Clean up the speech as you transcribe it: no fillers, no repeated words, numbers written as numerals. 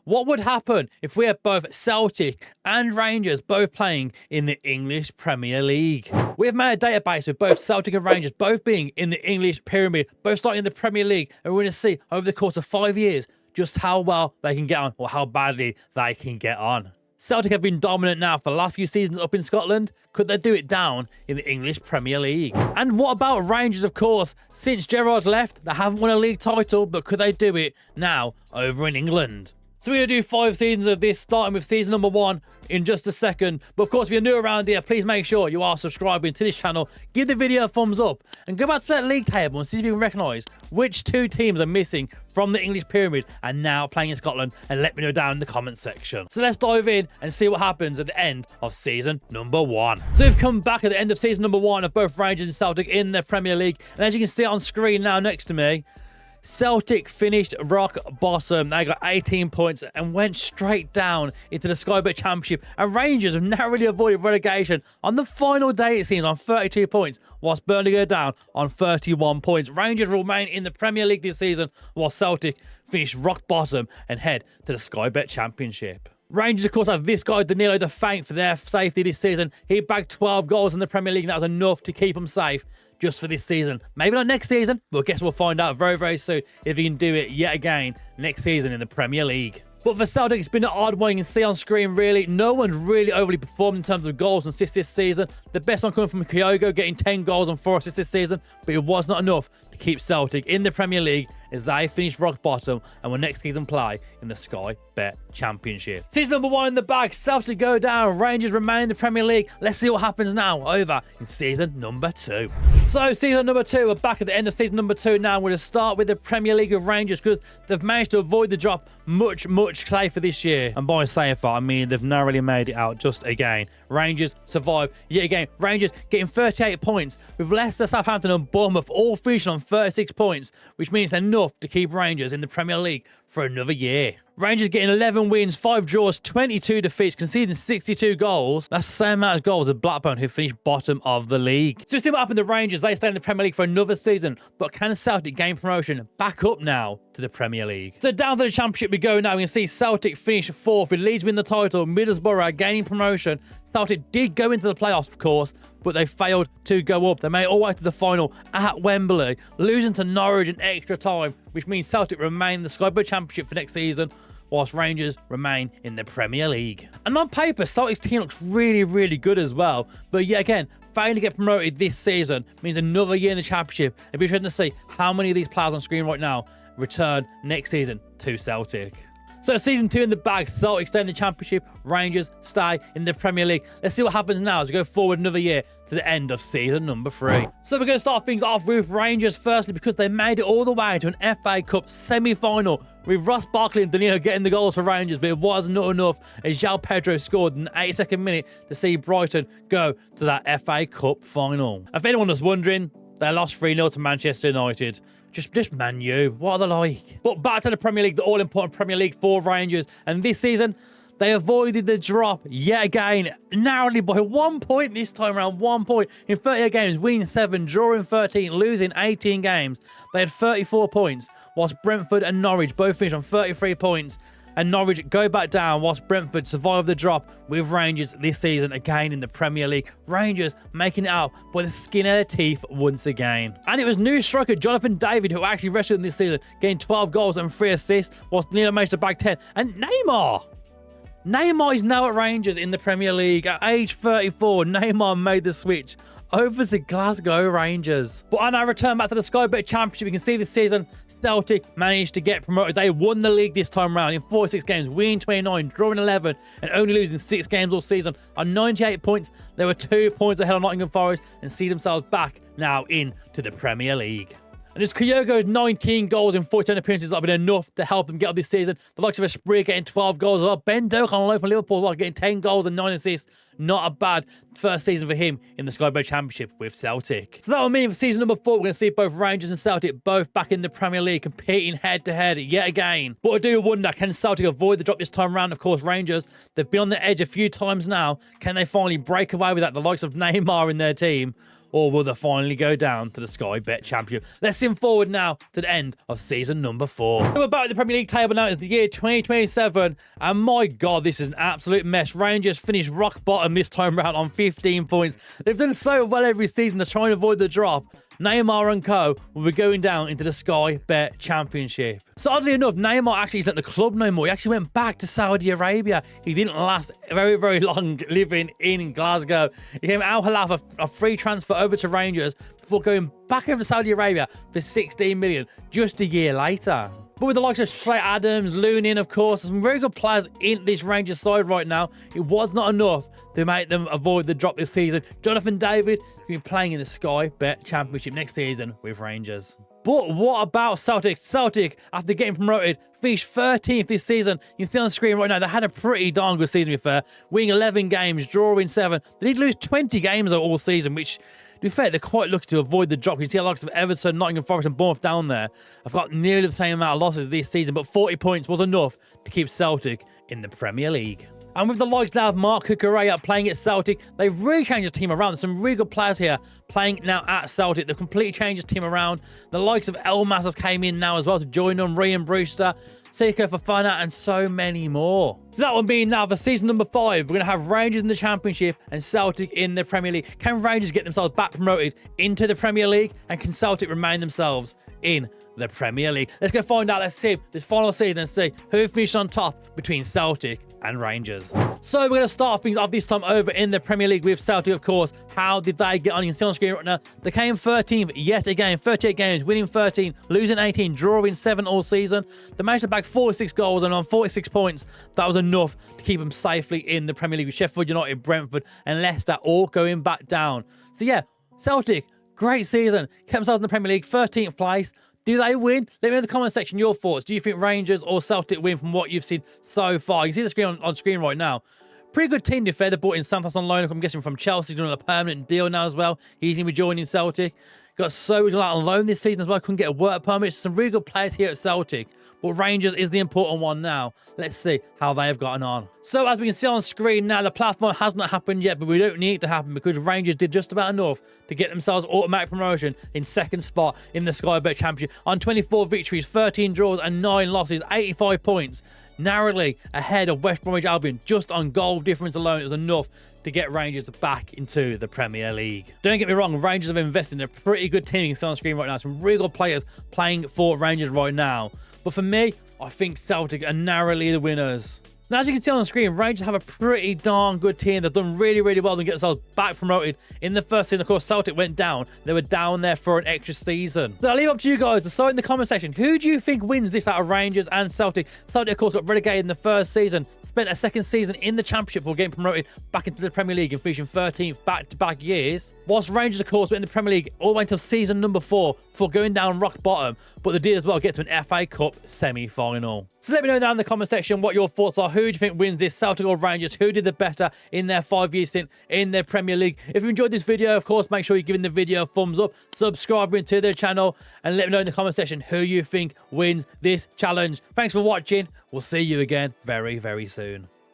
What would happen if we had both Celtic and Rangers both playing in the English Premier League? We've made a database with both Celtic and Rangers both being in the English Pyramid, both starting in the Premier League, and we're going to see over the course of 5 years just how well they can get on or how badly they can get on. Celtic have been dominant now for the last few seasons up in Scotland. Could they do it down in the English Premier League? And what about Rangers, of course? Since Gerrard's left, they haven't won a league title, but could they do it now over in England? So we're going to do 5 seasons of this, starting with season number 1 in just a second. But of course, if you're new around here, please make sure you are subscribing to this channel. Give the video a thumbs up and go back to that league table and see if you can recognise which 2 teams are missing from the English Pyramid and now playing in Scotland, and let me know down in the comments section. So let's dive in and see what happens at the end of season number 1. So we've come back at the end of season number 1 of both Rangers and Celtic in the Premier League. And as you can see on screen now next to me, Celtic finished rock bottom. They got 18 points and went straight down into the Sky Bet Championship. And Rangers have narrowly avoided relegation on the final day, it seems, on 32 points, whilst Burnley go down on 31 points. Rangers remain in the Premier League this season, while Celtic finish rock bottom and head to the Sky Bet Championship. Rangers, of course, have this guy, Danilo, to thank for their safety this season. He bagged 12 goals in the Premier League, and that was enough to keep them safe just for this season. Maybe not next season, but I guess we'll find out very, very soon if he can do it yet again next season in the Premier League. But for Celtic, it's been an odd one. You can see on screen, really, no one's really overly performed in terms of goals and assists this season. The best one coming from Kyogo, getting 10 goals and 4 assists this season, but it was not enough to keep Celtic in the Premier League as they finished rock bottom and will next season play in the Sky Bet Championship. Season number 1 in the bag, Celtic go down, Rangers remain in the Premier League. Let's see what happens now over in season number 2. So season number 2, we're back at the end of season number 2 now. We're going to start with the Premier League of Rangers because they've managed to avoid the drop much safer this year. And by safer, I mean they've narrowly made it out just again. Rangers survive yet again. Rangers getting 38 points with Leicester, Southampton and Bournemouth all finishing on 36 points, which means enough to keep Rangers in the Premier League for another year. Rangers getting 11 wins, 5 draws, 22 defeats, conceding 62 goals. That's the same amount of goals as Blackburn, who finished bottom of the league. So we see what happened to Rangers. They stay in the Premier League for another season, but can Celtic gain promotion back up now to the Premier League? So down to the Championship we go now. We can see Celtic finish 4th with Leeds win the title, Middlesbrough gaining promotion. Celtic did go into the playoffs, of course, but they failed to go up. They made it all the way to the final at Wembley, losing to Norwich in extra time, which means Celtic remain in the Sky Bet Championship for next season, whilst Rangers remain in the Premier League. And on paper, Celtic's team looks really good as well. But yet again, failing to get promoted this season means another year in the Championship. It'll be interesting to see how many of these players on screen right now return next season to Celtic. So season 2 in the bag, Celtic stay in the Championship, Rangers stay in the Premier League. Let's see what happens now as we go forward another year to the end of season number 3. So we're going to start things off with Rangers firstly because they made it all the way to an FA Cup semi-final with Ross Barkley and Danilo getting the goals for Rangers, but it was not enough as João Pedro scored in the 82nd minute to see Brighton go to that FA Cup final. If anyone was wondering, they lost 3-0 to Manchester United. Just Man U. What are they like? But back to the Premier League, the all-important Premier League for Rangers. And this season, they avoided the drop yet again, narrowly by 1 point this time around. 1 point in 38 games, winning 7, drawing 13, losing 18 games. They had 34 points, whilst Brentford and Norwich both finished on 33 points. And Norwich go back down whilst Brentford survive the drop with Rangers this season again in the Premier League. Rangers making it out by the skin of their teeth once again. And it was new striker Jonathan David who actually rescued them this season, getting 12 goals and 3 assists, whilst Danilo managed to bag 10. And Neymar is now at Rangers in the Premier League. At age 34, Neymar made the switch over to Glasgow Rangers. But on our return back to the Sky Bet Championship, you can see this season Celtic managed to get promoted. They won the league this time around in 46 games, winning 29, drawing 11, and only losing 6 games all season. On 98 points, they were 2 points ahead of Nottingham Forest and see themselves back now into the Premier League. And it's Kyogo's 19 goals in 47 appearances that have been enough to help them get up this season. The likes of Esprit getting 12 goals as well. Ben Doak on loan from Liverpool as well, getting 10 goals and 9 assists. Not a bad first season for him in the Sky Bet Championship with Celtic. So that will mean for season number 4, we're going to see both Rangers and Celtic both back in the Premier League competing head-to-head yet again. But I do wonder, can Celtic avoid the drop this time around? Of course, Rangers, they've been on the edge a few times now. Can they finally break away with that? The likes of Neymar in their team. or will they finally go down to the Sky Bet Championship? Let's sim forward now to the end of season number 4. We're back at the Premier League table now. It's the year 2027, and my God, this is an absolute mess. Rangers finished rock bottom this time round on 15 points. They've done so well every season. They're trying to avoid the drop. Neymar and co will be going down into the Sky Bet Championship. So oddly enough, Neymar actually isn't at the club no more. He actually went back to Saudi Arabia. He didn't last very, very long living in Glasgow. He came Al Hilal, a free transfer over to Rangers before going back over to Saudi Arabia for 16 million just a year later. But with the likes of Trey Adams, Lunin, of course, some very good players in this Rangers side right now, it was not enough to make them avoid the drop this season. Jonathan David will be playing in the Sky Bet Championship next season with Rangers. But what about Celtic? Celtic, after getting promoted, finished 13th this season. You can see on the screen right now, they had a pretty darn good season, to be fair. Winning 11 games, drawing 7. They did lose 20 games all season, which, to be fair, they're quite lucky to avoid the drop. You see the likes of Everton, Nottingham Forest and Bournemouth down there. I've got nearly the same amount of losses this season, but 40 points was enough to keep Celtic in the Premier League. And with the likes now of Mark Cucurella playing at Celtic, they've really changed the team around. There's some really good players here playing now at Celtic. They've completely changed the team around. The likes of Elmas has came in now as well to join them. Ryan Brewster, Seiko Fofana, and so many more. So that one being now for season number 5, we're going to have Rangers in the Championship and Celtic in the Premier League. Can Rangers get themselves back promoted into the Premier League? And can Celtic remain themselves in the Premier League? Let's go find out. Let's see this final season and see who finished on top between Celtic and Rangers. So we're going to start things off this time over in the Premier League with Celtic, of course. How did they get on? You can see on screen right now. They came 13th yet again. 38 games, winning 13, losing 18, drawing 7 all season. They managed to bag 46 goals and on 46 points. That was enough to keep them safely in the Premier League with Sheffield United, Brentford and Leicester all going back down. So yeah, Celtic, great season. Kept themselves in the Premier League, 13th place. Do they win? Let me know in the comment section your thoughts. Do you think Rangers or Celtic win from what you've seen so far? You can see the screen on screen right now. Pretty good team, to be fair. They brought in Santos on loan, I'm guessing from Chelsea, doing a permanent deal now as well. He's going to be joining Celtic. Got so on loan this season as well. Couldn't get a work permit. Some really good players here at Celtic. But Rangers is the important one now. Let's see how they have gotten on. So as we can see on screen now, the platform has not happened yet, but we don't need it to happen because Rangers did just about enough to get themselves automatic promotion in second spot in the Sky Bet Championship. On 24 victories, 13 draws and 9 losses, 85 points. Narrowly ahead of West Bromwich Albion, just on goal difference alone. It was enough to get Rangers back into the Premier League. Don't get me wrong, Rangers have invested in a pretty good team. You can see on screen right now, some really good players playing for Rangers right now. But for me, I think Celtic are narrowly the winners. Now, as you can see on the screen, Rangers have a pretty darn good team. They've done really, really well to get themselves back promoted in the first season. Of course, Celtic went down. They were down there for an extra season. So I'll leave it up to you guys. Decide in the comment section, who do you think wins this out of Rangers and Celtic? Celtic, of course, got relegated in the first season. Spent a second season in the Championship before getting promoted back into the Premier League and finishing 13th back-to-back years. Whilst Rangers, of course, were in the Premier League all the way until season number 4 before going down rock bottom. But they did as well get to an FA Cup semi-final. So let me know down in the comment section what your thoughts are. Who do you think wins this, Celtic or Rangers? Who did the better in their 5-year stint in their Premier League? If you enjoyed this video, of course, make sure you're giving the video a thumbs up, subscribing to the channel, and let me know in the comment section who you think wins this challenge. Thanks for watching. We'll see you again very, very soon.